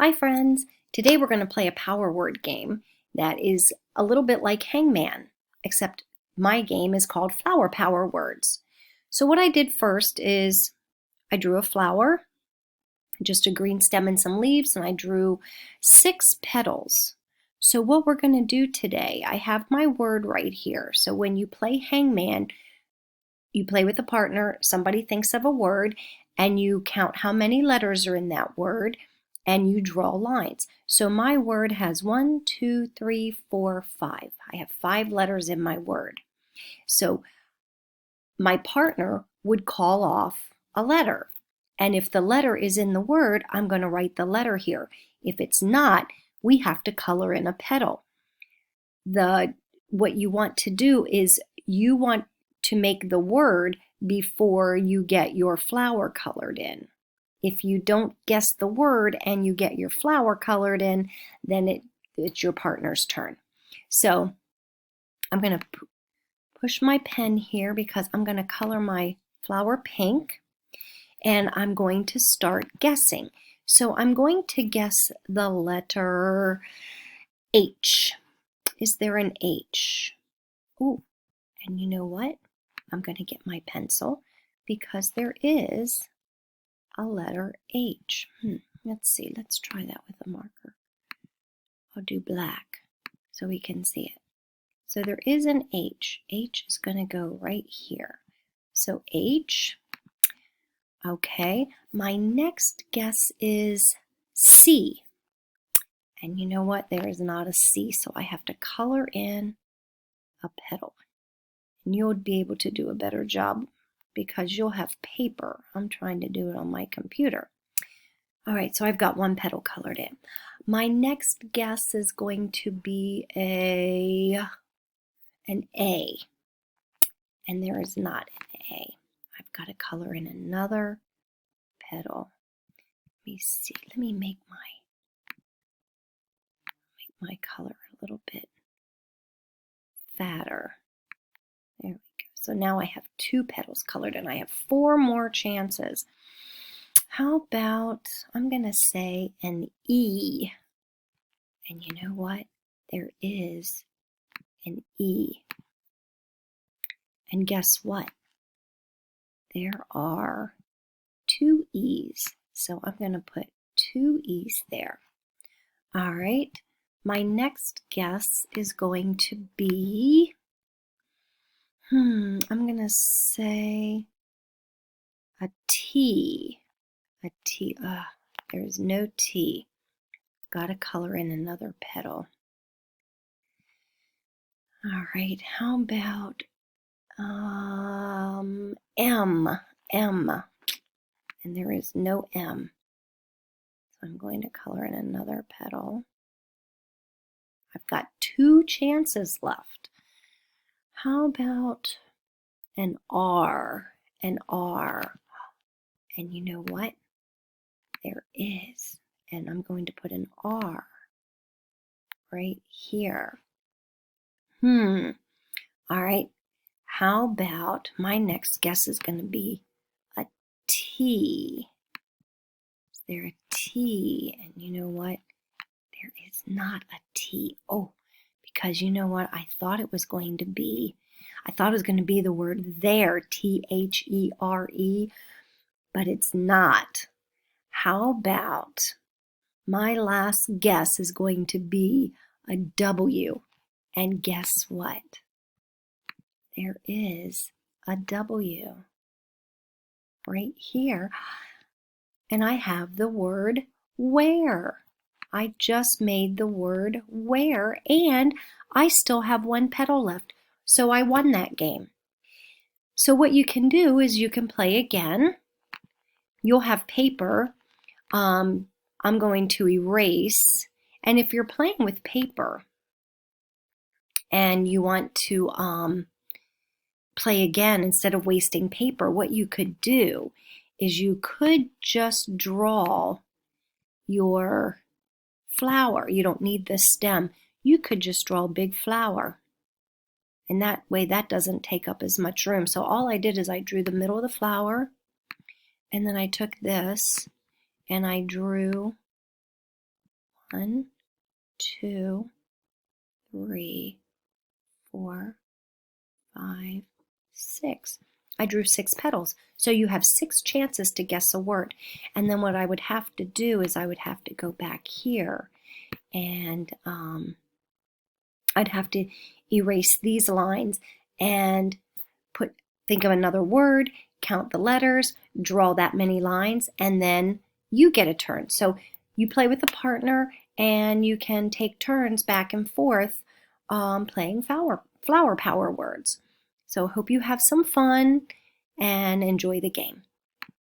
Hi friends! Today we're going to play a power word game that is a little bit like Hangman, except my game is called Flower Power Words. So what I did first is I drew a flower, just a green stem and some leaves, and I drew 6 petals. So what we're going to do today, I have my word right here. So when you play Hangman, you play with a partner, somebody thinks of a word, and you count how many letters are in that word, and you draw lines. So my word has 1, 2, 3, 4, 5. I have 5 letters in my word. So my partner would call off a letter. And if the letter is in the word, I'm going to write the letter here. If it's not, we have to color in a petal. What you want to do is you want to make the word before you get your flower colored in. If you don't guess the word and you get your flower colored in, then it's your partner's turn. So I'm going to push my pen here because I'm going to color my flower pink, and I'm going to start guessing. So I'm going to guess the letter H. Is there an H? Ooh, and you know what? I'm going to get my pencil because there is a letter H. Let's see. Let's try that with a marker. I'll do black so we can see it. So there is an H. H is going to go right here. So H. Okay. My next guess is C. And you know what? There is not a C, so I have to color in a petal. And you'll be able to do a better job because you'll have paper. I'm trying to do it on my computer. All right, so I've got one petal colored in. My next guess is going to be an A. And there is not an A. I've got to color in another petal. Let me see. Let me make my color a little bit fatter. There we go. So now I have 2 petals colored and I have 4 more chances. How about, I'm going to say an E. And you know what? There is an E. And guess what? There are 2 E's. So I'm going to put 2 E's there. All right. My next guess is going to be, I'm going to say a T. A T. There's no T. Got to color in another petal. All right. How about M. M. And there is no M. So I'm going to color in another petal. I've got 2 chances left. How about an R? An R. And you know what? There is. And I'm going to put an R right here. All right. How about my next guess is going to be a T. Is there a T? And you know what? There is not a T. Oh, because you know what? I thought it was going to be the word there, T-H-E-R-E, but it's not. How about my last guess is going to be a W? And guess what? There is a W right here. And I have the word where. I just made the word where, and I still have 1 petal left. So I won that game. So what you can do is you can play again. You'll have paper. I'm going to erase. And if you're playing with paper and you want to play again instead of wasting paper, what you could do is you could just draw your flower. You don't need the stem. You could just draw a big flower. And that way that doesn't take up as much room. So all I did is I drew the middle of the flower, and then I took this and I drew 1, 2, 3, 4, 5, 6. I drew 6 petals. So you have 6 chances to guess a word. And then what I would have to do is I would have to go back here and I'd have to erase these lines and think of another word, count the letters, draw that many lines, and then you get a turn. So you play with a partner and you can take turns back and forth playing flower power words. So hope you have some fun and enjoy the game.